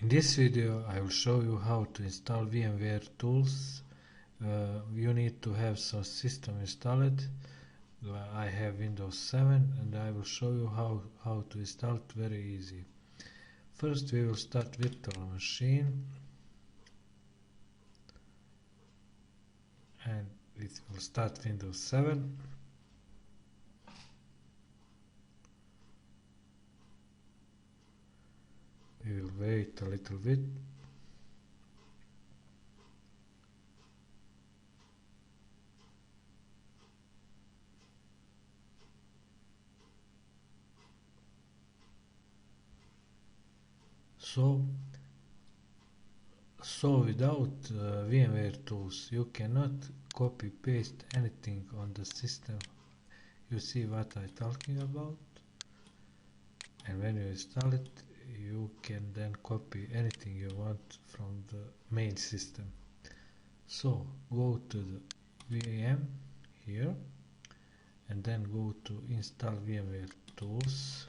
In this video I will show you how to install VMware tools. You need to have some system installed. I have Windows 7 and I will show you how to install it very easy. First we will start virtual machine and it will start Windows 7. We will wait a little bit. So without VMware tools you cannot copy paste anything on the system. You see what I'm talking about? And when you install it you can then copy anything you want from the main system. So go to the VM here and then go to install VMware tools.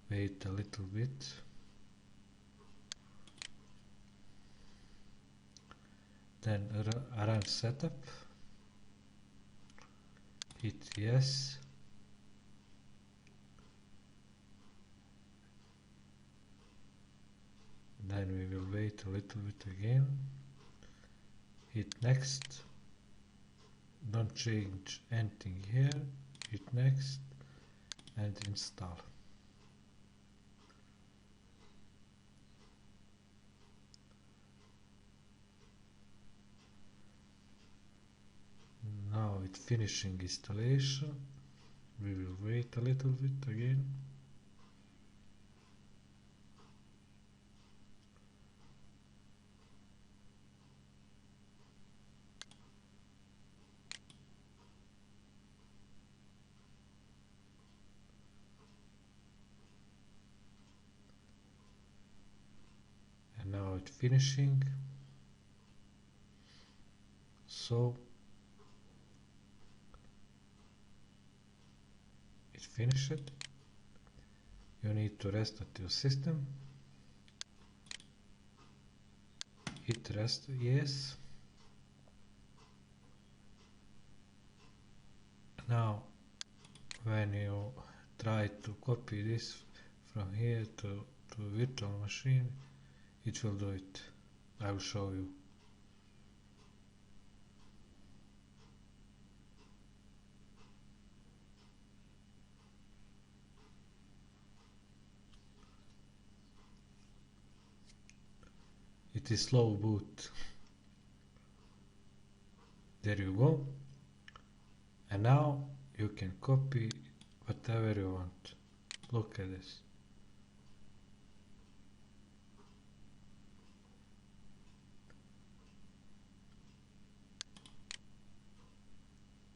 Wait a little bit. Then run setup. Hit yes. Then we will wait a little bit again. Hit next. Don't change anything here. Hit next and install. Now it's finishing installation. We will wait a little bit again. And now it's finishing. So it's finished. You need to restart your system. Hit rest yes. Now when you try to copy this from here to virtual machine, it will do it. I will show you. It is slow boot. There you go. And now you can copy whatever you want. Look at this.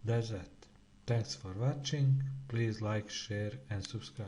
That's it. Thanks for watching. Please like, share and subscribe.